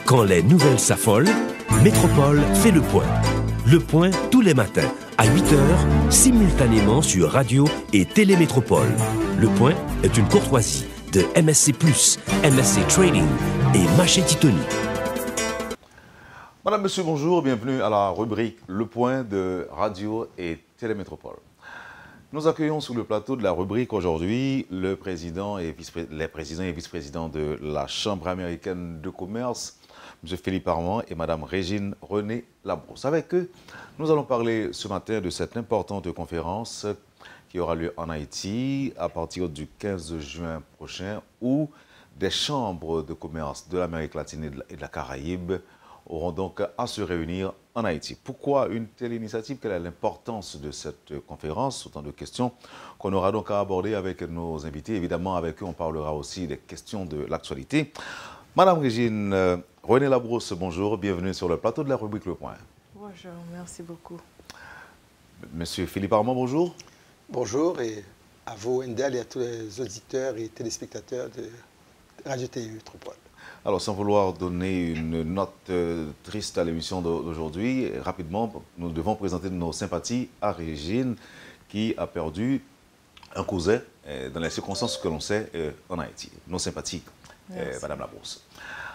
Quand les nouvelles s'affolent, Métropole fait le point. Le point tous les matins à 8h, simultanément sur Radio et Télémétropole. Le point est une courtoisie de MSC+, MSC Trading et Maché Titoni. Madame, Monsieur, bonjour, bienvenue à la rubrique Le Point de Radio et Télémétropole. Nous accueillons sur le plateau de la rubrique aujourd'hui les présidents et vice-présidents de la Chambre américaine de commerce, M. Philippe Armand et Mme Régine René Labrousse. Avec eux, nous allons parler ce matin de cette importante conférence qui aura lieu en Haïti à partir du 15 juin prochain, où des chambres de commerce de l'Amérique latine et de la Caraïbe auront donc à se réunir en Haïti. Pourquoi une telle initiative? Quelle est l'importance de cette conférence? Autant de questions qu'on aura donc à aborder avec nos invités. Évidemment, avec eux, on parlera aussi des questions de l'actualité. Madame Régine René Labrousse, bonjour, bienvenue sur le plateau de la rubrique Le Point. Bonjour, merci beaucoup. Monsieur Philippe Armand, bonjour. Bonjour, et à vous, Endel, et à tous les auditeurs et téléspectateurs de Radio Télé Métropole. Alors, sans vouloir donner une note triste à l'émission d'aujourd'hui, rapidement, nous devons présenter nos sympathies à Régine, qui a perdu un cousin dans les circonstances que l'on sait en Haïti. Nos sympathies, Madame Labrousse.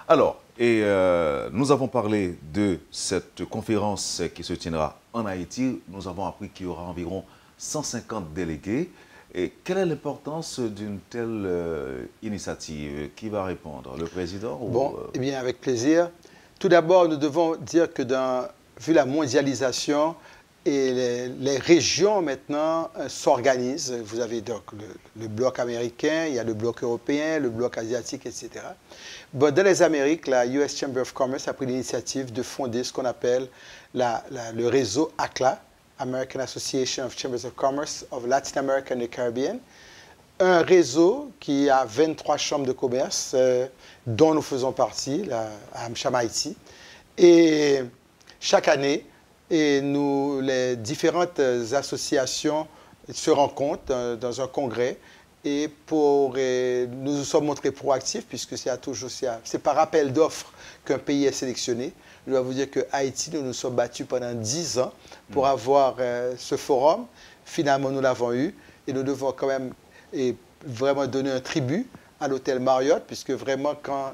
Alors, nous avons parlé de cette conférence qui se tiendra en Haïti. Nous avons appris qu'il y aura environ 150 délégués. Et quelle est l'importance d'une telle initiative? Qui va répondre? Le président Bon, eh bien, avec plaisir. Tout d'abord, nous devons dire que vu la mondialisation, et les régions maintenant s'organisent. Vous avez donc le bloc américain, il y a le bloc européen, le bloc asiatique, etc. Bon, dans les Amériques, la US Chamber of Commerce a pris l'initiative de fonder ce qu'on appelle le réseau ACLA, American Association of Chambers of Commerce of Latin America and the Caribbean, un réseau qui a 23 chambres de commerce dont nous faisons partie, à Amcham, Haïti. Et chaque année, les différentes associations se rencontrent dans un congrès et nous nous sommes montrés proactifs puisque c'est par appel d'offres qu'un pays est sélectionné. Je dois vous dire que Haïti, nous nous sommes battus pendant 10 ans pour avoir ce forum. Finalement, nous l'avons eu et nous devons quand même vraiment donner un tribut à l'hôtel Marriott, puisque vraiment, quand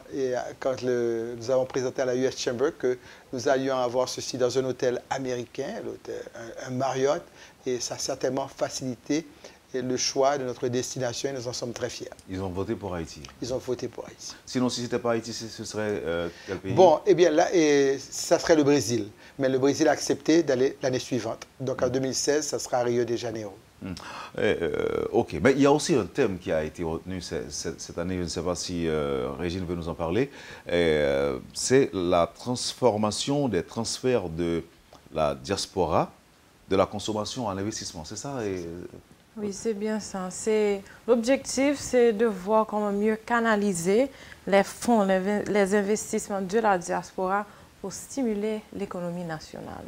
nous avons présenté à la US Chamber que nous allions avoir ceci dans un hôtel américain, un Marriott, et ça a certainement facilité le choix de notre destination et nous en sommes très fiers. Ils ont voté pour Haïti? Ils ont voté pour Haïti. Sinon, si ce n'était pas Haïti, ce serait quel pays? Bon, eh bien là, ça serait le Brésil. Mais le Brésil a accepté d'aller l'année suivante. Donc en 2016, ça sera Rio de Janeiro. Ok, mais il y a aussi un thème qui a été retenu cette année, je ne sais pas si Régine veut nous en parler, c'est la transformation des transferts de la diaspora, de la consommation à l'investissement, c'est ça? Oui, c'est bien ça. L'objectif, c'est de voir comment mieux canaliser les fonds, les investissements de la diaspora pour stimuler l'économie nationale.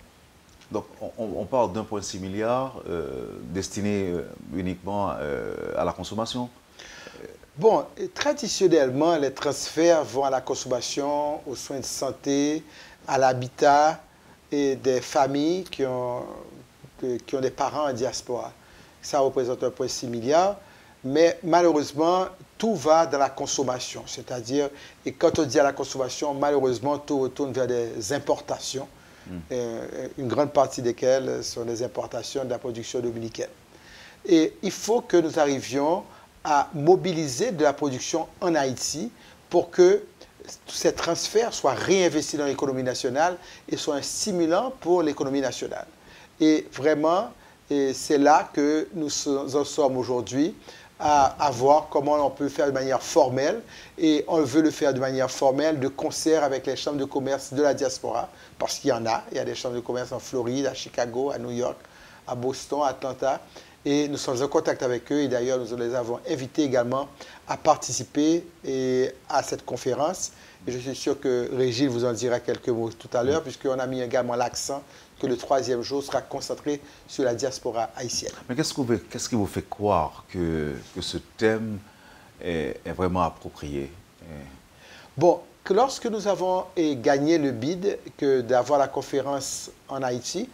Donc, on parle d'1,6 milliard destiné uniquement à la consommation? Bon, traditionnellement, les transferts vont à la consommation, aux soins de santé, à l'habitat et des familles qui ont des parents en diaspora. Ça représente 1,6 milliard, mais malheureusement, tout va dans la consommation. C'est-à-dire, et quand on dit à la consommation, malheureusement, tout retourne vers des importations. Une grande partie desquelles sont des importations de la production dominicaine. Et il faut que nous arrivions à mobiliser de la production en Haïti pour que ces transferts soient réinvestis dans l'économie nationale et soient un stimulant pour l'économie nationale. Et vraiment, c'est là que nous en sommes aujourd'hui, à voir comment on peut faire de manière formelle. Et on veut le faire de manière formelle, de concert avec les chambres de commerce de la diaspora, parce qu'il y en a. Il y a des chambres de commerce en Floride, à Chicago, à New York, à Boston, à Atlanta. Et nous sommes en contact avec eux. Et d'ailleurs, nous les avons invités également à participer à cette conférence. Et je suis sûr que Régine vous en dira quelques mots tout à l'heure, puisqu'on a mis également l'accent que le troisième jour sera concentré sur la diaspora haïtienne. Mais qu'est-ce qui vous fait croire que ce thème est vraiment approprié? Bon, que lorsque nous avons gagné le bid d'avoir la conférence en Haïti,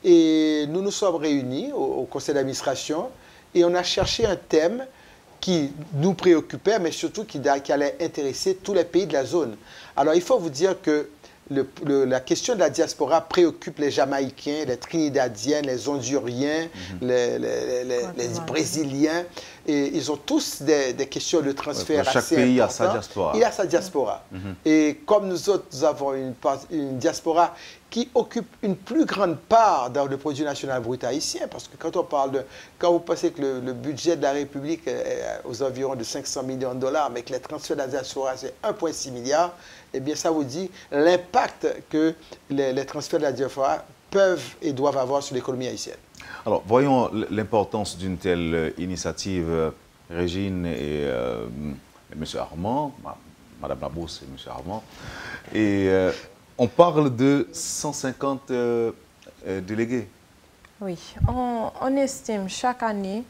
et nous nous sommes réunis au conseil d'administration et on a cherché un thème qui nous préoccupait, mais surtout qui allait intéresser tous les pays de la zone. Alors, il faut vous dire que la question de la diaspora préoccupe les Jamaïcains, les Trinidadiens, les Honduriens, les Brésiliens. Et ils ont tous des questions de transfert assez importantes. Chaque pays a sa diaspora. Il a sa diaspora. Et comme nous autres, nous avons une diaspora qui occupe une plus grande part dans le produit national brut haïtien. Parce que quand vous pensez que le budget de la République est aux environs de 500 millions de dollars, mais que les transferts de la diaspora, c'est 1,6 milliard, eh bien, ça vous dit l'impact que les transferts de la diaspora peuvent et doivent avoir sur l'économie haïtienne. Alors, voyons l'importance d'une telle initiative, Régine et M. Armand, Mme Labrousse et M. Armand. Et on parle de 150 délégués. Oui, on estime chaque année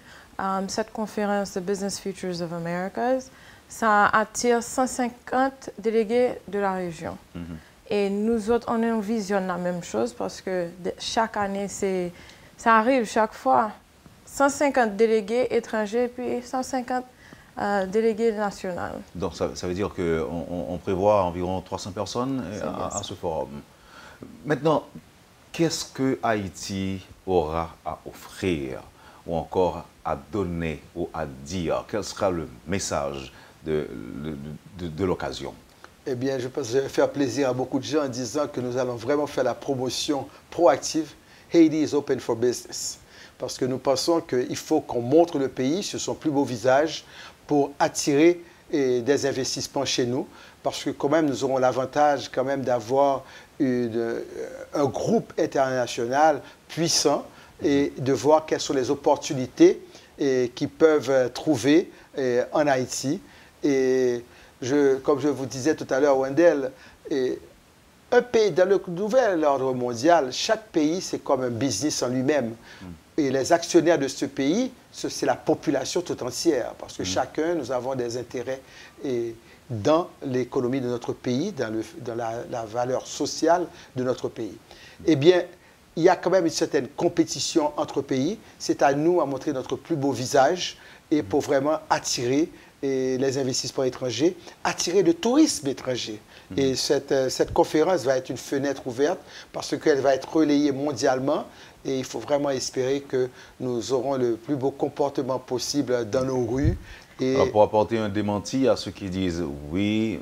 cette conférence de Business Futures of Americas, ça attire 150 délégués de la région. Et nous autres, on envisionne la même chose parce que chaque année, ça arrive chaque fois. 150 délégués étrangers, puis 150 délégués nationaux. Donc ça veut dire qu'on prévoit environ 300 personnes à ce forum. Maintenant, qu'est-ce que Haïti aura à offrir ou encore à donner ou à dire? Quel sera le message de l'occasion? Eh bien, je pense que je vais faire plaisir à beaucoup de gens en disant que nous allons vraiment faire la promotion proactive. Haiti is open for business. Parce que nous pensons qu'il faut qu'on montre le pays sur son plus beau visage pour attirer des investissements chez nous. Parce que quand même, nous aurons l'avantage quand même d'avoir un groupe international puissant et de voir quelles sont les opportunités qu'ils peuvent trouver en Haïti. Et comme je vous disais tout à l'heure, Wendell, un pays, dans le nouvel ordre mondial, chaque pays, c'est comme un business en lui-même. Et les actionnaires de ce pays, c'est la population tout entière. Parce que chacun, nous avons des intérêts dans l'économie de notre pays, dans la valeur sociale de notre pays. Eh bien, il y a quand même une certaine compétition entre pays. C'est à nous à montrer notre plus beau visage et pour vraiment attirer les investissements étrangers, attirer le tourisme étranger. Et cette conférence va être une fenêtre ouverte parce qu'elle va être relayée mondialement et il faut vraiment espérer que nous aurons le plus beau comportement possible dans nos rues. Et alors, pour apporter un démenti à ceux qui disent « Oui,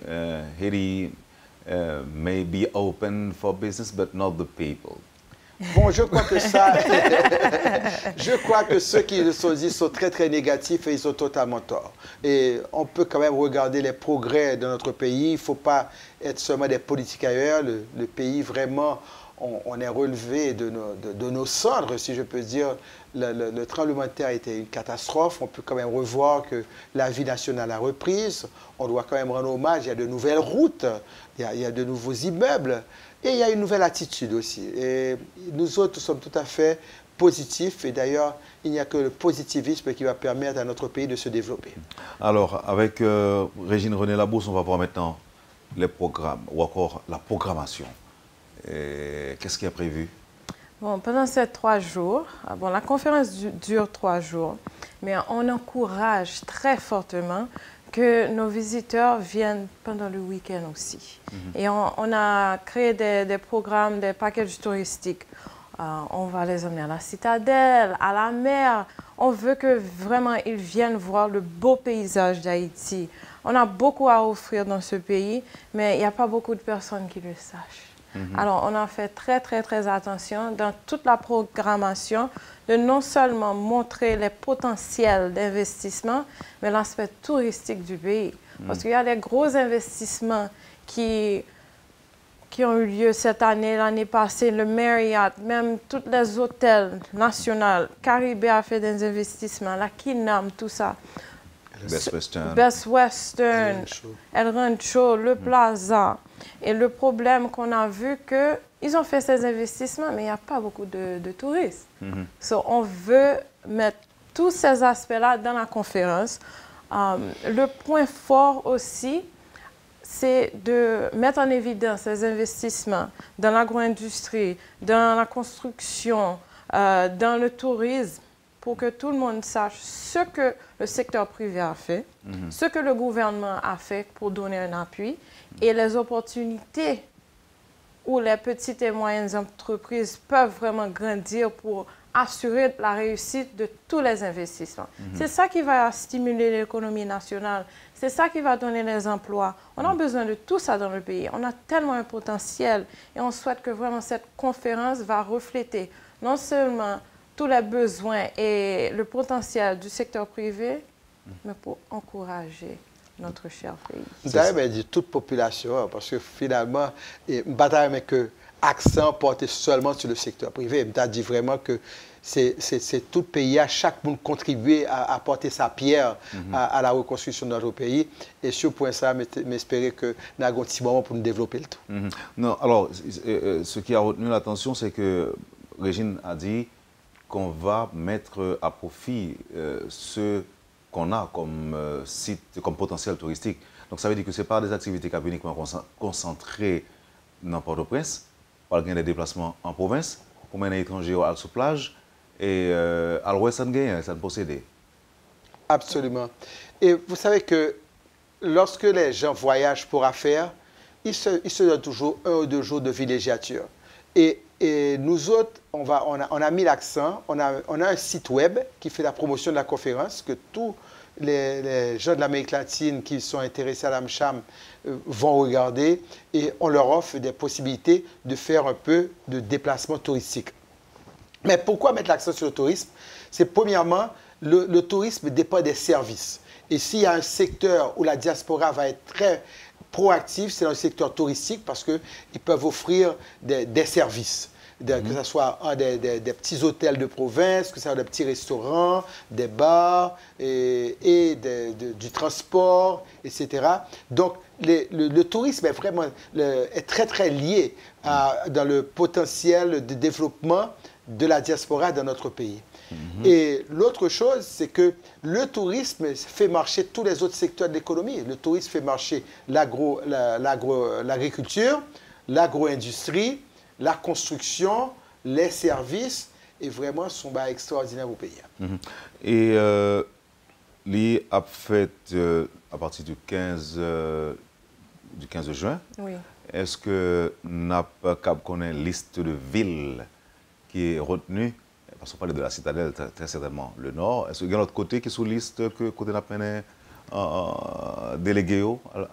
Haiti may be open for business, but not the people ». Bon, je crois que ça, je crois que ceux qui le sont dit sont très, très négatifs et ils ont totalement tort. Et on peut quand même regarder les progrès de notre pays. Il ne faut pas être seulement des politiques ailleurs. Le pays, vraiment, on est relevé de nos cendres, si je peux dire. Le tremblement de terre était une catastrophe. On peut quand même revoir que la vie nationale a reprise. On doit quand même rendre hommage. Il y a de nouvelles routes, il y a de nouveaux immeubles. Et il y a une nouvelle attitude aussi. Et nous autres sommes tout à fait positifs. Et d'ailleurs, il n'y a que le positivisme qui va permettre à notre pays de se développer. Alors, avec Régine René Labrousse, on va voir maintenant les programmes ou encore la programmation. Qu'est-ce qui est prévu? Bon, pendant ces 3 jours, la conférence dure 3 jours, mais on encourage très fortement que nos visiteurs viennent pendant le week-end aussi. Et on a créé des programmes, des packages touristiques. On va les emmener à la citadelle, à la mer. On veut que vraiment ils viennent voir le beau paysage d'Haïti. On a beaucoup à offrir dans ce pays, mais il n'y a pas beaucoup de personnes qui le sachent. Alors, on a fait très, très, très attention dans toute la programmation de non seulement montrer les potentiels d'investissement, mais l'aspect touristique du pays. Parce qu'il y a des gros investissements qui ont eu lieu cette année, l'année passée, le Marriott, même tous les hôtels nationaux. Caribé a fait des investissements, la Kinam, tout ça. Best Western, El Rancho, le Plaza. Et le problème qu'on a vu qu'ils ont fait ces investissements, mais il n'y a pas beaucoup de touristes. So, on veut mettre tous ces aspects-là dans la conférence. Le point fort aussi, c'est de mettre en évidence les investissements dans l'agro-industrie, dans la construction, dans le tourisme, pour que tout le monde sache ce que le secteur privé a fait, ce que le gouvernement a fait pour donner un appui et les opportunités où les petites et moyennes entreprises peuvent vraiment grandir pour assurer la réussite de tous les investissements. C'est ça qui va stimuler l'économie nationale. C'est ça qui va donner les emplois. On a besoin de tout ça dans le pays. On a tellement un potentiel et on souhaite que vraiment cette conférence va refléter non seulement tous les besoins et le potentiel du secteur privé, mais pour encourager notre cher pays. D'ailleurs, dit toute population, parce que finalement, bataille avec que accent porté seulement sur le secteur privé. Je dit vraiment que c'est tout le pays, chaque monde contribuer à apporter sa pierre à la reconstruction de notre pays. Et sur ce point, ça, m'espérer que nous avons un petit moment pour nous développer le tout. Non, alors, ce qui a retenu l'attention, c'est que Régine a dit qu'on va mettre à profit ce qu'on a comme site, comme potentiel touristique. Donc ça veut dire que ce n'est pas des activités qui sont uniquement concentrées dans Port-au-Prince, par des déplacements en province, pour mener les étrangers à la plage et à l'ouest, ça ne possède. Absolument. Et vous savez que lorsque les gens voyagent pour affaires, ils se donnent toujours 1 ou 2 jours de villégiature. Et nous autres, on a mis l'accent, on a un site web qui fait la promotion de la conférence, que tous les gens de l'Amérique latine qui sont intéressés à l'AmCham vont regarder, et on leur offre des possibilités de faire un peu de déplacement touristique. Mais pourquoi mettre l'accent sur le tourisme? C'est premièrement, le tourisme dépend des services. Et s'il y a un secteur où la diaspora va être très proactive, c'est dans le secteur touristique parce qu'ils peuvent offrir des services. Que ce soit des petits hôtels de province, que ce soit des petits restaurants, des bars et du transport, etc. Donc, le tourisme est vraiment est très, très lié dans le potentiel de développement de la diaspora dans notre pays. Et l'autre chose, c'est que le tourisme fait marcher tous les autres secteurs de l'économie. Le tourisme fait marcher l'agriculture, l'agro-industrie, la construction, les services, et vraiment, ce sont extraordinaires au pays. Et l'IA a fait à partir du 15 juin. Oui. Est-ce que n'a pas connaît une liste de villes qui est retenue? Parce qu'on parle de la citadelle, très certainement le nord. Est-ce qu'il y a l'autre côté qui est sous liste que côté n'a pas délégué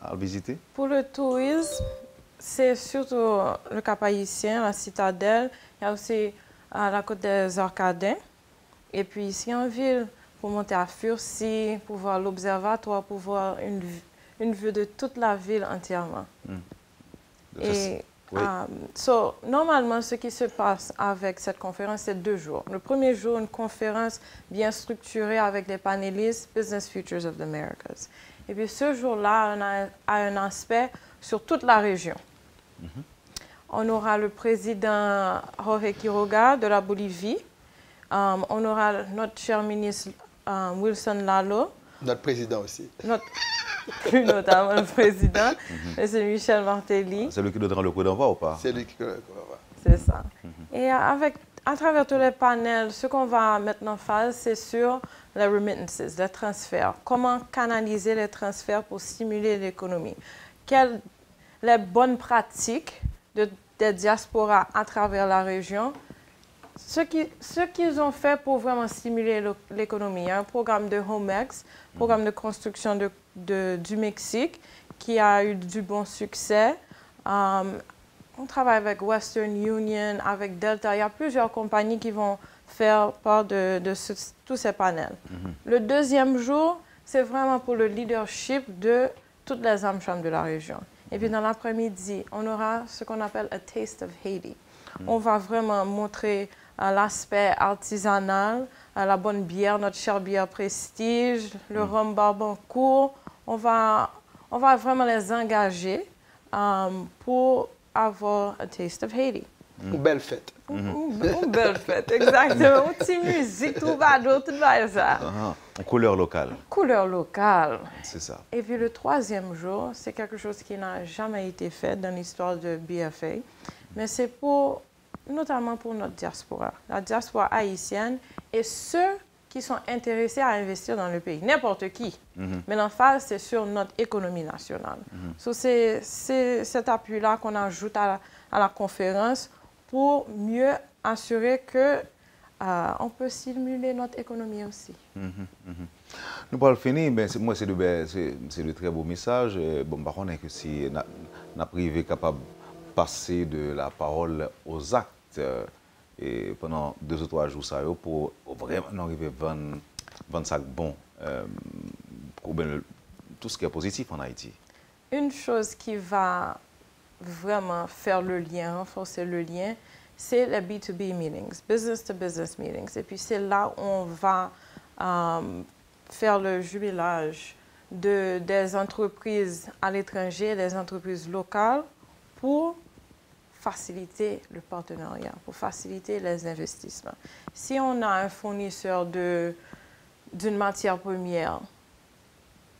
à visiter? Pour le tourisme, c'est surtout le Cap Haïtien, la citadelle. Il y a aussi la côte des Arcadins. Et puis ici en ville, pour monter à Furcy, pour voir l'observatoire, pour voir une vue de toute la ville entièrement. Et oui. Normalement, ce qui se passe avec cette conférence, c'est 2 jours. Le premier jour, une conférence bien structurée avec les panélistes Business Futures of the Americas. Et puis ce jour-là, on a un aspect sur toute la région. On aura le président Jorge Quiroga de la Bolivie. On aura notre cher ministre Wilson Lalo. Notre président aussi. Plus notamment le président, c'est Michel Martelly. C'est lui qui donnera le coup d'envoi ou pas? C'est lui qui donnera le coup d'envoi. C'est ça. Et à travers tous les panels, ce qu'on va mettre en phase, c'est sur les remittances, les transferts. Comment canaliser les transferts pour stimuler l'économie? Quelles les bonnes pratiques des diasporas à travers la région? Ce qu'ils ont fait pour vraiment stimuler l'économie. Il y a un programme de HomeX, programme de construction du Mexique, qui a eu du bon succès. On travaille avec Western Union, avec Delta. Il y a plusieurs compagnies qui vont faire part de tous ces panels. Le deuxième jour, c'est vraiment pour le leadership de toutes les AmCham de la région. Et puis dans l'après-midi, on aura ce qu'on appelle a Taste of Haiti. On va vraiment montrer l'aspect artisanal, la bonne bière, notre chère bière Prestige, le rhum Barbancourt. On va vraiment les engager pour avoir a Taste of Haiti. Une belle fête. Une belle fête, exactement. Une petite musique, tout va ça. En couleur locale. Couleur locale. C'est ça. Et puis le troisième jour, c'est quelque chose qui n'a jamais été fait dans l'histoire de BFA, mais c'est notamment pour notre diaspora, la diaspora haïtienne et ceux qui sont intéressés à investir dans le pays, n'importe qui. Mais l'emphase, c'est sur notre économie nationale. C'est cet appui-là qu'on ajoute à la conférence pour mieux assurer que on peut stimuler notre économie aussi. Nous parlons fini, mais moi, c'est de très beaux messages. Bon, par contre, que si nous privé capable de passer de la parole aux actes et pendant 2 ou 3 jours, ça, pour vraiment arriver à 25 bons pour tout ce qui est positif en Haïti. Une chose qui va vraiment faire le lien, renforcer le lien, c'est les B2B meetings, business-to-business meetings. Et puis c'est là où on va faire le jumelage des entreprises à l'étranger, des entreprises locales pour faciliter le partenariat, pour faciliter les investissements. Si on a un fournisseur d'une matière première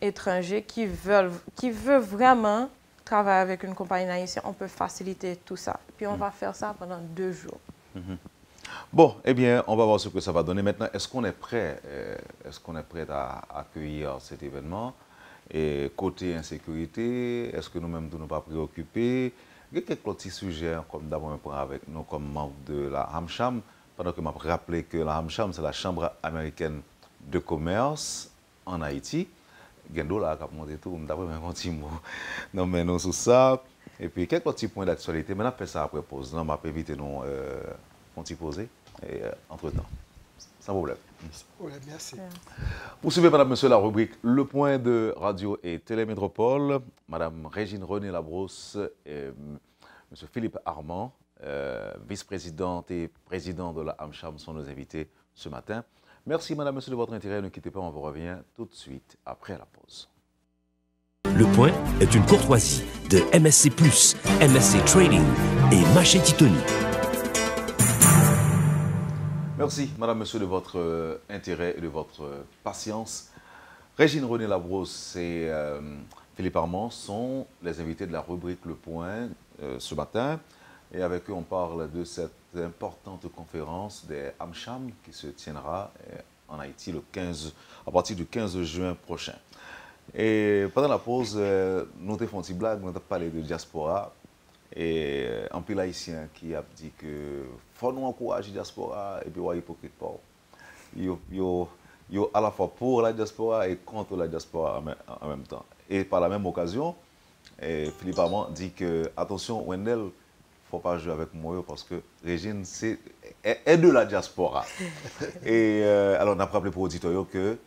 étranger qui veut vraiment travailler avec une compagnie haïtienne, on peut faciliter tout ça. Puis on va faire ça pendant 2 jours. Bon, eh bien, on va voir ce que ça va donner. Maintenant, est-ce qu'on est prêt à accueillir cet événement? Et côté insécurité, est-ce que nous-mêmes nous pas préoccupés? Il y a quelques petits sujets, comme d'abord un point avec nous comme membres de la AmCham, pendant que je me rappelé que la AmCham, c'est la Chambre américaine de commerce en Haïti. Gendo là, qui a monté tout, d'après un petit mot. Non, mais non, sur ça. Et puis, quelques petits points d'actualité. Maintenant, on fait ça après pause. Non, on va éviter nous, on t'y poser. Et entre-temps, sans problème. Oui, merci. Vous suivez, madame, monsieur, la rubrique Le Point de Radio et Télémétropole. Madame Régine René Labrousse et monsieur Philippe Armand, vice-présidente et président de la AmCham, sont nos invités ce matin. Merci, madame, monsieur, de votre intérêt. Ne quittez pas, on vous revient tout de suite après la pause. Le Point est une courtoisie de MSC+, MSC Trading et Maché Titoni. Merci, madame, monsieur, de votre intérêt et de votre patience. Régine René Labrousse et Philippe Armand sont les invités de la rubrique Le Point ce matin. Et avec eux, on parle de cette importante conférence des AmCham qui se tiendra en Haïti à partir du 15 juin prochain. Et pendant la pause, nous avons fait une petite blague, nous avons parlé de diaspora. Et un pile haïtien qui a dit que faut nous encourager la diaspora et puis ouais, hypocrite pas. Yo à la fois pour la diaspora et contre la diaspora en même temps. Et par la même occasion, Philippe Armand dit que attention Wendell, faut pas jouer avec moi parce que Régine est de la diaspora. Et alors on a rappelé pour l'auditoire que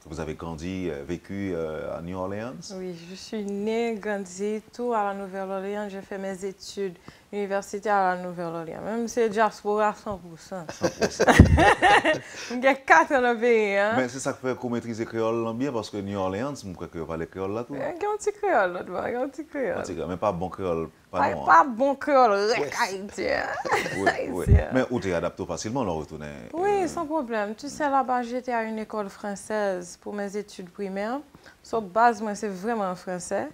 vous avez grandi, vécu à New Orleans. Oui, je suis née, grandi, tout à la Nouvelle-Orléans. J'ai fait mes études universitaires à la Nouvelle-Orléans. Même si c'est diaspora 100%. 100%. J'ai 4 ans dans le pays. Hein? Mais c'est ça qui fait qu'on maîtrise le créole bien parce que New Orleans, je crois que vous parlez créole là tout. Il y a un petit créole là, un petit créole. Mais pas bon créole. Pas bon créole, haïtien. Oui. Mais où tu es adapté facilement, on retourne. Oui, sans problème. Tu sais, là-bas, j'étais à une école française pour mes études primaires. Sur base, moi, c'est vraiment français.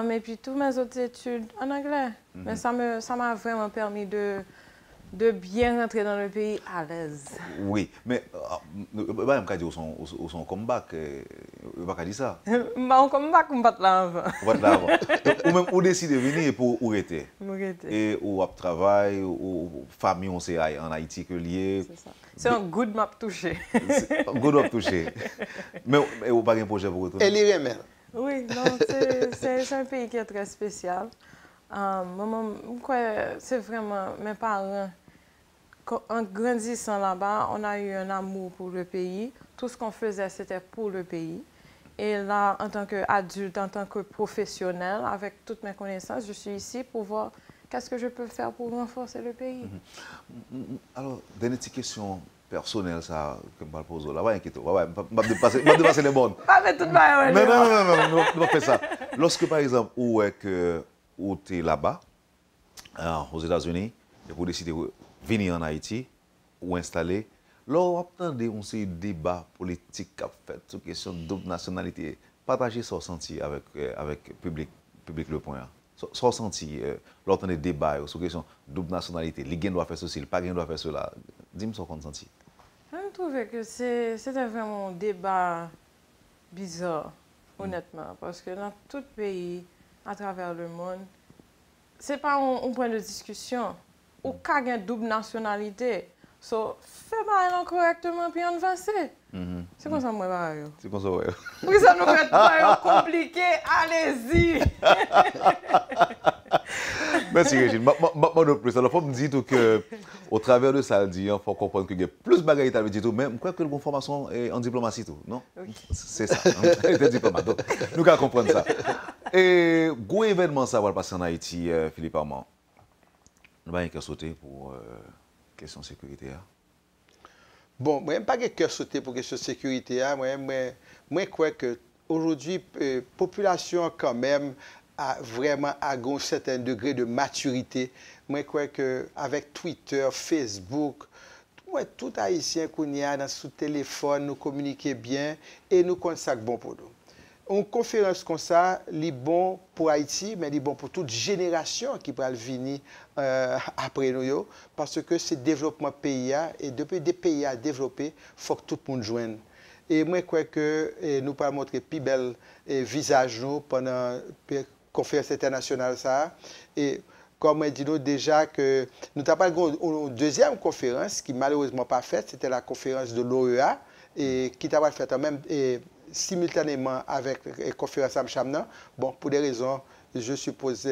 Et puis, toutes mes autres études en anglais. Mais ça m'a vraiment permis de bien rentrer dans le pays à l'aise. Oui, mais même quand on son comeback, on va pas dire ça. Mon comeback, on va là avant. Ou même on décide de venir pour où était. Et ou à travail, ou famille, on sait en Haïti que lié. C'est ça. C'est un good map touché. Good map touché. Mais vous pas un projet pour retourner? Elle remet. Oui, non, c'est un pays qui est très spécial. C'est vraiment mes parents. En grandissant là-bas, on a eu un amour pour le pays. Tout ce qu'on faisait, c'était pour le pays. Et là, en tant qu'adulte, en tant que professionnel, avec toutes mes connaissances, je suis ici pour voir qu'est-ce que je peux faire pour renforcer le pays. Alors, dernière petite question personnelle, ça, que je me pose là, ouais, inquiète, ouais, je vais dépasser les bonnes. Pas mettre tout le monde. Non, on fait ça. Lorsque, par exemple, où tu es là-bas, aux États-Unis, pour décider de venir en Haïti ou installer. Là, on entend des débats politiques qui fait sur la question de double nationalité. Partagez ce ressenti avec public Le Point. Ce ressenti, l'entend des débats sur la question de double nationalité. Les gains doivent faire ceci, le pas gain doit faire cela. Dis-moi ce qu'on ressenti. Je trouve que c'était vraiment un débat bizarre, honnêtement, parce que dans tout pays, à travers le monde, ce n'est pas un point de discussion. Ou cas une double nationalité. So, fais pas correctement puis on va C'est comme ça, moi, c'est comme ça, ouais. Oui, ça nous fait pas compliqué. Allez-y. Merci, Régine. Moi, de plus. Alors, il faut me dire qu'au travers de ça, il faut comprendre qu'il y a plus de bagages à dire, mais je crois que la formation est en diplomatie, tout, non? Oui. C'est ça. On est diplomate. Donc, nous allons comprendre ça. Et, gros événement, ça va passer en Haïti, Philippe Armand. Nous allons rien sauter pour question sécurité. Bon, moi, je n'ai pas de cœur sauté pour question sécurité. Moi, je crois que aujourd'hui, la population, quand même, a vraiment un certain degré de maturité. Moi, je crois qu'avec Twitter, Facebook, tout Haïtien qu'on y a dans son téléphone, nous communiquons bien et nous consacrons bon pour nous. Une conférence comme ça, c'est bon pour Haïti, mais c'est bon pour toute génération qui va venir après nous, parce que c'est le développement pays, et depuis des pays à développer, il faut que tout le monde joigne. Et moi, je crois que nous pouvons montrer plus bel visage nous pendant la conférence internationale. Ça. Et comme je dis déjà, que nous avons pas une deuxième conférence qui malheureusement pas faite, c'était la conférence de l'OEA, et qui t'a fait en même simultanément avec la conférence Amchamna. Bon, pour des raisons, je suppose,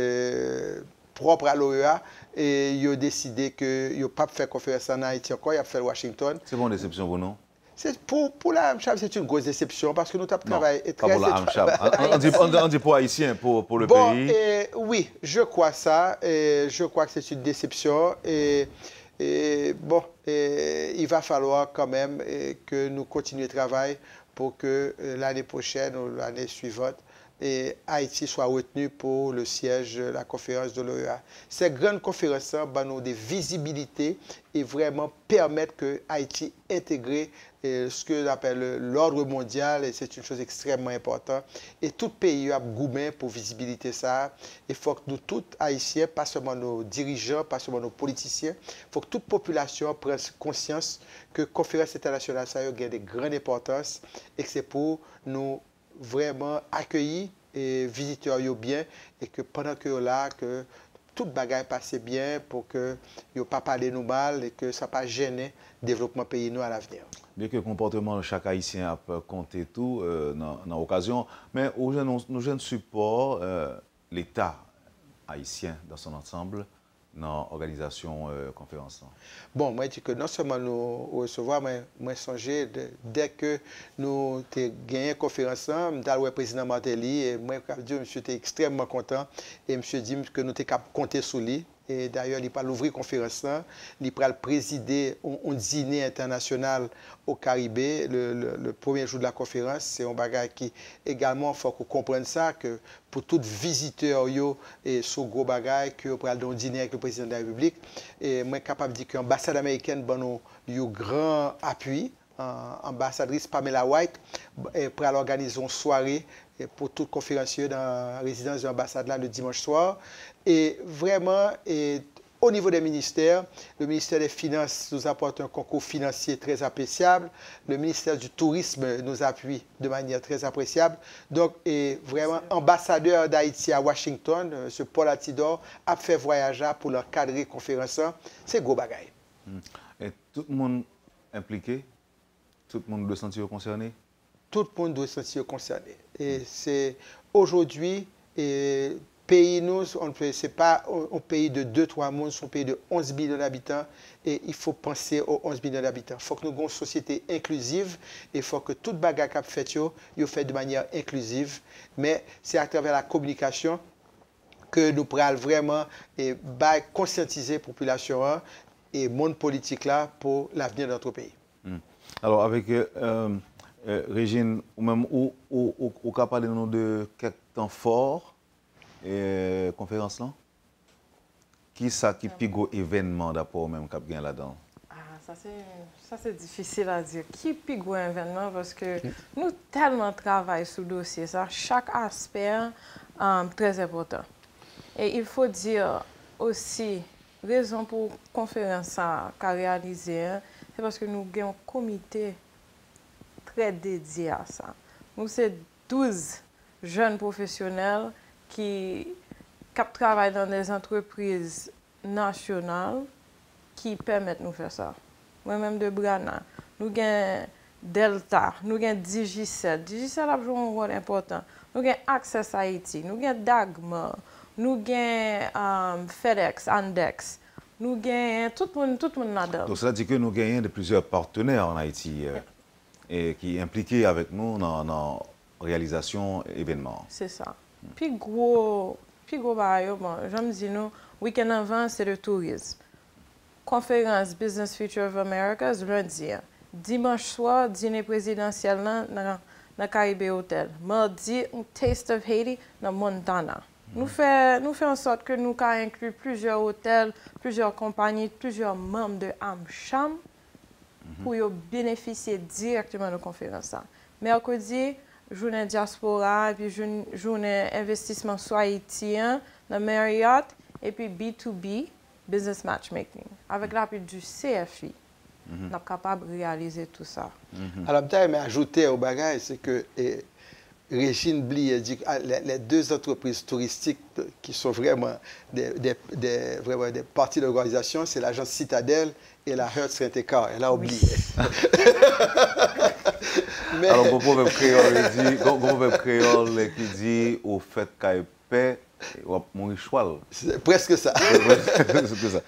propres à l'OEA, et ils ont décidé qu'ils n'ont pas fait conférence en Haïti encore, ils ont fait Washington. C'est une déception pour nous? Pour la Amcham, c'est une grosse déception parce que nous avons travaillé très... Pas pour la Amcham. On dit pour Haïtien, pour le pays. Oui, je crois ça. Je crois que c'est une déception. Bon, il va falloir quand même que nous continuions le travail pour que l'année prochaine ou l'année suivante, Haïti soit retenu pour le siège de la conférence de l'OEA. Cette grande conférence va nous des visibilités et vraiment permettre que Haïti intègre ce que l'on appelle l'ordre mondial, et c'est une chose extrêmement importante. Et tout pays a goûté pour visibilité ça. Il faut que nous tous Haïtiens, pas seulement nos dirigeants, pas seulement nos politiciens, il faut que toute population prenne conscience que la conférence internationale ça a de grande importance et que c'est pour nous vraiment accueillir et visiteurs bien et que pendant que là que toute bagaille passe bien pour que yo pas parler nous mal et que ça pas gêner le développement pays nous à l'avenir. Bien que le comportement de chaque Haïtien a compté tout dans l'occasion, mais nous jeunes support l'État haïtien dans son ensemble dans l'organisation conférence. Bon, moi, je dis que non seulement nous recevoir, mais moi, songer dès que nous avons gagné la conférence, je suis allé le président Martelly et moi, je suis extrêmement content et je me suis dit que nous avons compté sur lui. Et d'ailleurs, il va l'ouvrir conférence, il va présider un dîner international au Caribé le premier jour de la conférence. C'est un bagage qui également, il faut qu'on comprenne ça, que pour tout visiteur et ce gros bagage, que pour aller dans un dîner avec le président de la République, et moi, je suis capable de dire que l'ambassade américaine a un grand appui. Ambassadrice Pamela White pour organiser une soirée pour tout conférencier dans la résidence de l'ambassade le dimanche soir. Et vraiment, au niveau des ministères, le ministère des Finances nous apporte un concours financier très appréciable. Le ministère du Tourisme nous appuie de manière très appréciable. Donc, vraiment, ambassadeur d'Haïti à Washington, M. Paul Atidor, a fait voyage pour leur cadrer conférence. C'est gros bagaille. Et tout le monde impliqué? Tout le monde doit se sentir concerné? Tout le monde doit se sentir concerné. Et c'est aujourd'hui, pays nous, ce n'est pas un pays de 2-3 mondes, c'est un pays de 11 millions d'habitants. Et il faut penser aux 11 millions d'habitants. Il faut que nous ayons une société inclusive. Et il faut que toute bagarre qu'on fait, il fait de manière inclusive. Mais c'est à travers la communication que nous pourrons vraiment conscientiser la population et le monde politique là pour l'avenir de notre pays. Alors, avec Régine, ou même, ou qu'à parler de quelques temps forts et conférence là? Qui ça qui plus gros événement d'après même cap gain là-dedans? Ça c'est difficile à dire. Qui plus gros événement parce que nous tellement travaillons sur le dossier, ça, chaque aspect très important. Et il faut dire aussi, raison pour la conférence qu'a réalisée, c'est parce que nous avons un comité très dédié à ça. Nous sommes 12 jeunes professionnels qui travaillent dans des entreprises nationales qui permettent de nous faire ça. Moi-même de Brana, nous avons Delta, nous avons Digicel. Digicel a joué un rôle important. Nous avons Access Haïti, nous avons Dagma, nous avons FedEx, Andex. Nous avons tout le monde là-dedans. Donc cela dit que nous gagnons de plusieurs partenaires en Haïti et qui sont impliqués avec nous dans la réalisation événements. C'est ça. Puis gros barrière, bon, j'aime dire nous, week-end avant, c'est le tourisme. Conférence Business Future of America, lundi. Dimanche soir, dîner présidentiel dans le Caribbean Hotel. Mardi, un Taste of Haiti dans Montana. Nous faisons en sorte que nous incluons plusieurs hôtels, plusieurs compagnies, plusieurs membres de AmCham pour bénéficier directement de la conférence. Mercredi, journée diaspora, puis journée investissement sur haïtien dans Marriott, et puis B2B, Business Matchmaking. Avec l'appui du CFI, nous sommes capables de réaliser tout ça. Alors, peut-être ajouter au bagage, c'est que Régine Bly dit que les deux entreprises touristiques qui sont vraiment des parties de l'organisation, c'est l'agence Citadelle et la Hertz Rent-A-Car. Elle a oublié. Mais... Alors, le proverbe créole qui dit au fait qu'il paie, mon cheval. C'est presque ça.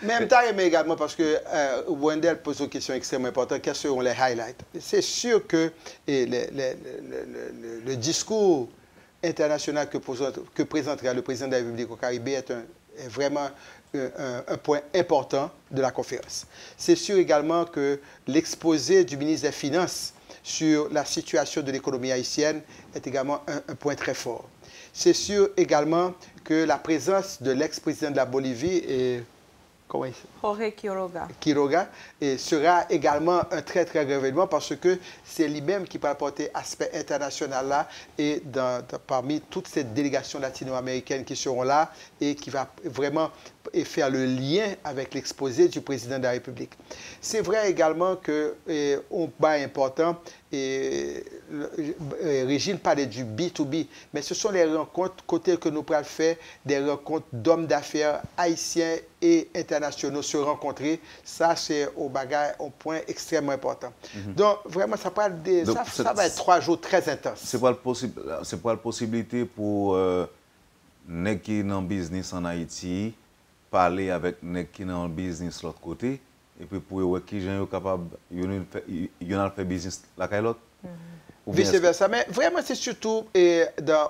Même temps, mais également parce que Wendell pose une question extrêmement importante. Quels seront les highlights? C'est sûr que le discours international que présentera le président de la République au Caribé est vraiment un point important de la conférence. C'est sûr également que l'exposé du ministre des Finances sur la situation de l'économie haïtienne est également un point très fort. C'est sûr également que la présence de l'ex-président de la Bolivie, Jorge Quiroga, sera également un très très grand événement parce que c'est lui-même qui peut apporter aspect international là et parmi toutes ces délégations latino-américaines qui seront là et qui va vraiment faire le lien avec l'exposé du président de la République. C'est vrai également que un point important, Régine parlait du B2B, mais ce sont les rencontres côté que nous pourrons faire, des rencontres d'hommes d'affaires haïtiens et internationaux se rencontrer. Ça, c'est au bagage un point extrêmement important. Donc, vraiment, ça va être 3 jours très intenses. C'est pas la possibilité pour les qui sont dans le business en Haïti parler avec les qui sont dans le business de l'autre côté et puis pour eux qui sont capables de faire business la l'autre. Vice-versa. Mais vraiment, c'est surtout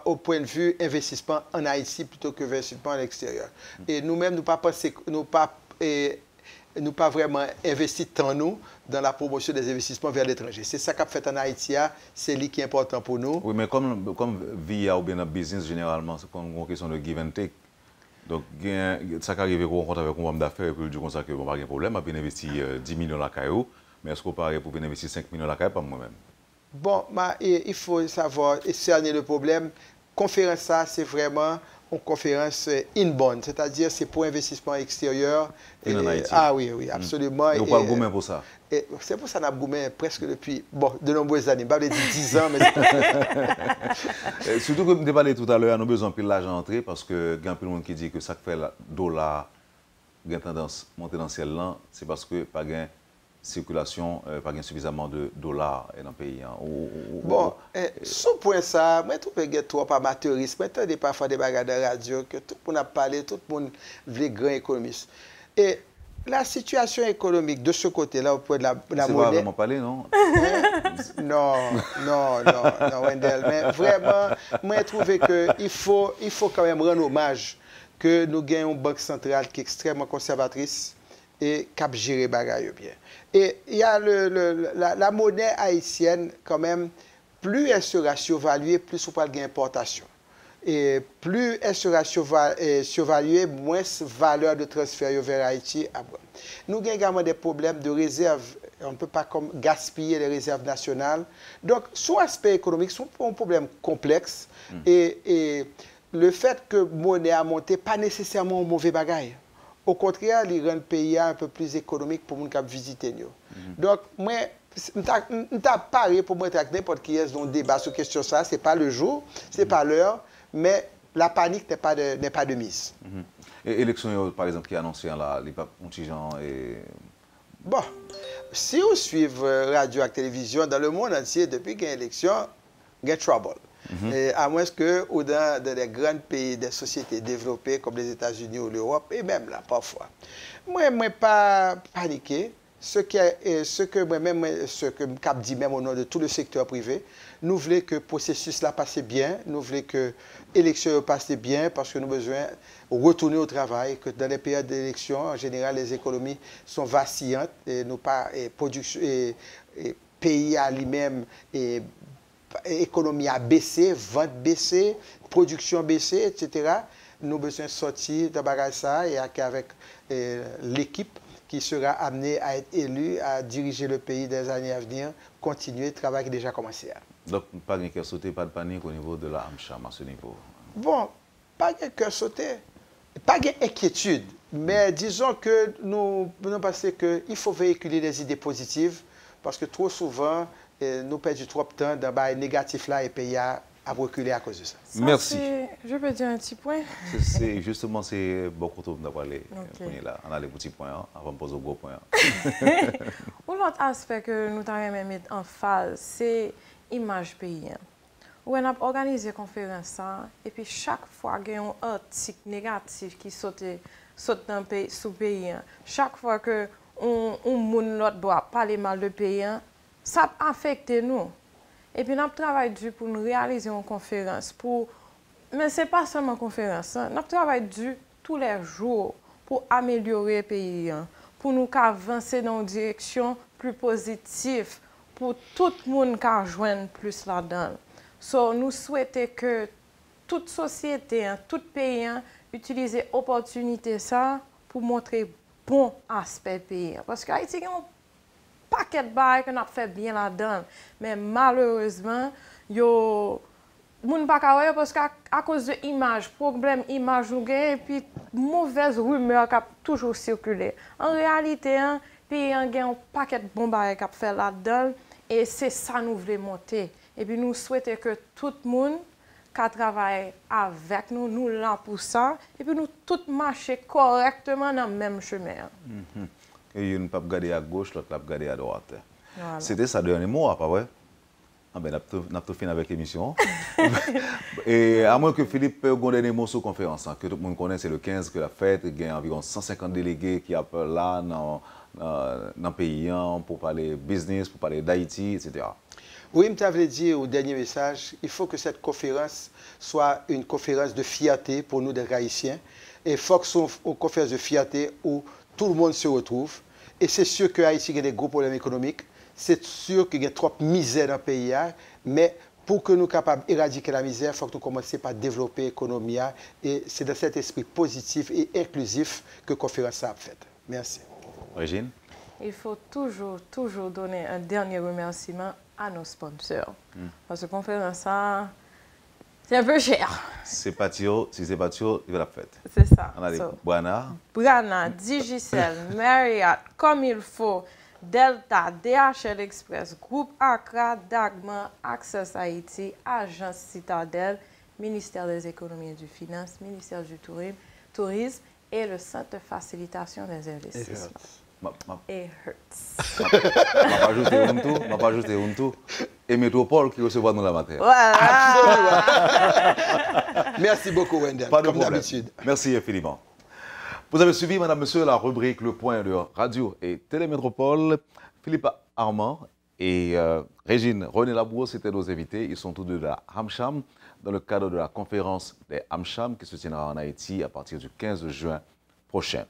au point de vue investissement en Haïti plutôt que investissement à l'extérieur. Et nous-mêmes, nous pas vraiment investi tant nous dans la promotion des investissements vers l'étranger. C'est ça qu'a fait en Haïti, c'est lui qui est important pour nous. Oui, mais comme via ou bien dans le business, généralement, c'est une question de give and take. Donc, ça qui arrive qu'on rencontre avec un homme d'affaires et puis du coup, ça que bon, pas de problème, on peut investir 10 millions la caillou, mais est-ce qu'on peut pour investir 5 millions la caillou, pas moi-même? Bon, il faut savoir et cerner le problème. Conférence, ça, c'est vraiment une conférence inbound, c'est-à-dire c'est pour investissement extérieur. Ah oui, absolument. Et on parle gourmet pour ça. C'est pour ça qu'on a gourmet presque depuis de nombreuses années. Pas 10 ans, mais... Surtout que je parlais tout à l'heure, nous avons besoin de l'argent entrer parce que il y a plein de monde qui dit que ça fait le dollar, il y a tendance à monter dans le ciel là, c'est parce que pas de circulation, pas suffisamment de dollars dans le pays. Bon, sous point ça, moi, tout le monde est trop amateuriste. Maintenant, il y a parfois des bagages de radio que tout le monde a parlé, tout le monde veut grand économiste. Et la situation économique de ce côté-là, au point de la monnaie... C'est pas vraiment parler, non? Non, Wendell. Mais vraiment, moi, je trouve qu'il faut quand même rendre hommage que nous gagnons une banque centrale qui est extrêmement conservatrice et qui a géré les bagages bien. Et il y a la monnaie haïtienne, quand même, plus elle sera survaluée, plus on parle d'importation. Et plus elle sera survaluée, moins valeur de transfert vers Haïti. Nous avons également des problèmes de réserve. On ne peut pas gaspiller les réserves nationales. Donc, son aspect économique, c'est un problème complexe. Et le fait que la monnaie a monté, pas nécessairement un mauvais bagage. Au contraire, il rend le pays un peu plus économique pour les gens qui visiter nous. Donc, moi, je n'ai pas parlé pour moi avec n'importe qui est dans le débat sur question ça. Ce n'est pas le jour, ce n'est pas l'heure, mais la panique n'est pas de mise. Et l'élection, par exemple, qui est annoncée là, les papes contingents et... Bon, si vous suivez radio et télévision dans le monde entier, depuis qu'il y a une élection, il y a trouble. Et à moins que ou dans des grands pays, des sociétés développées comme les États-Unis ou l'Europe, et même là, parfois. Moi, je ne suis pas paniqué. Ce que je dis même au nom de tout le secteur privé, nous voulons que le processus là passe bien, nous voulons que l'élection passe bien parce que nous avons besoin de retourner au travail, que dans les périodes d'élection, en général, les économies sont vacillantes et nous pas pays à lui-même et économie a baissé, vente baissée, production baissée, etc. Nous avons besoin de sortir de ça et avec l'équipe qui sera amenée à être élue, à diriger le pays des années à venir, continuer le travail qui a déjà commencé. Donc, pas de cœur sauté, pas de panique au niveau de la AmCham à ce niveau? Bon, pas de cœur sauté, pas d'inquiétude, mais disons que nous pensons qu'il faut véhiculer des idées positives parce que trop souvent, nous perdons trop de temps dans les négatifs là et le pays a reculé à cause de ça. Merci. Je peux dire un petit point? Justement, c'est beaucoup de d'avoir les là. On a les petits points avant de poser au gros point. L'autre aspect que nous avons mis en phase, c'est l'image pays. On a organisé une conférence et puis chaque fois qu'il y a un article négatif qui saute dans le pays, sous le pays, chaque fois que on doit parler mal de pays, ça affecte nous. Et puis, nous travaillons dur pour nous réaliser une conférence. Mais ce n'est pas seulement une conférence. Nous travaillons dur tous les jours pour améliorer le pays, pour nous avancer dans une direction plus positive, pour tout le monde qui joigne plus là-dedans. So, nous souhaitons que toute société, tout pays utilise l'opportunité pour montrer bon aspect du pays. Parce qu'Haïti a un paquet de bails qu'on a fait bien là-dedans. Mais malheureusement, yo moun pa ka wè parce qu'à cause de l'image, problème image nous gagne et puis mauvaise rumeur qui a toujours circulé. En réalité, pays a un paquet de bons bails qui a fait là-dedans et c'est ça nous voulons monter. Et puis nous souhaitons que tout le monde qui travaille avec nous, nous là pour ça et puis nous tous marcher correctement dans le même chemin. Et une pas regarder à gauche, l'autre pas regarder à droite. Voilà. C'était ça dernier mot, pas vrai? Ah ben, on a tout fini avec l'émission. Et à moins que Philippe ait un dernier mot sur la conférence, que tout le monde connaît, c'est le 15 que la fête, il y a environ 150 délégués qui appellent là dans le pays pour parler business, pour parler d'Haïti, etc. Oui, je t'avais dit au dernier message, il faut que cette conférence soit une conférence de fierté pour nous, des Haïtiens. Et il faut que ce soit une conférence de fierté où tout le monde se retrouve. Et c'est sûr que Haïti a des gros problèmes économiques. C'est sûr qu'il y a trop de misère dans le pays. Mais pour que nous soyons capables d'éradiquer la misère, il faut que nous commencions par développer l'économie. Et c'est dans cet esprit positif et inclusif que la conférence a faite. Merci. Régine? Il faut toujours donner un dernier remerciement à nos sponsors. Parce que la conférence, c'est un peu cher. C'est pas sûr, si c'est pas sûr, il va la fête. C'est ça. On a les Brana, Digicel, Marriott, Comme il faut, Delta, DHL Express, Groupe Accra, Dagmar, Access Haïti, Agence Citadelle, Ministère des Économies et des Finances, Ministère du Tourisme et le Centre de facilitation des investissements. Et Hertz. Je ne vais pas ajouter un tout. Et Métropole qui recevra nous la matin. Voilà. Merci beaucoup, Wendell, Pas de comme problème. d'habitude. Merci infiniment. Vous avez suivi, madame, monsieur, la rubrique Le Point de Radio et Télémétropole. Philippe Armand et Régine René Labrousse, c'était nos invités. Ils sont tous deux de la AmCham dans le cadre de la conférence des AmCham qui se tiendra en Haïti à partir du 15 juin prochain.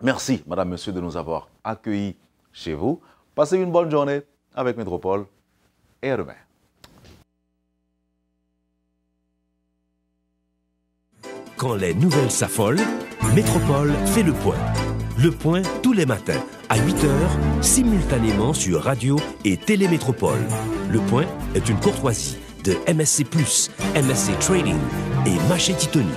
Merci, madame, monsieur, de nous avoir accueillis chez vous. Passez une bonne journée avec Métropole et à demain. Quand les nouvelles s'affolent, Métropole fait le point. Le point tous les matins à 8h, simultanément sur Radio et Télémétropole. Le point est une courtoisie de MSC+, MSC Trading et Maché Titoni.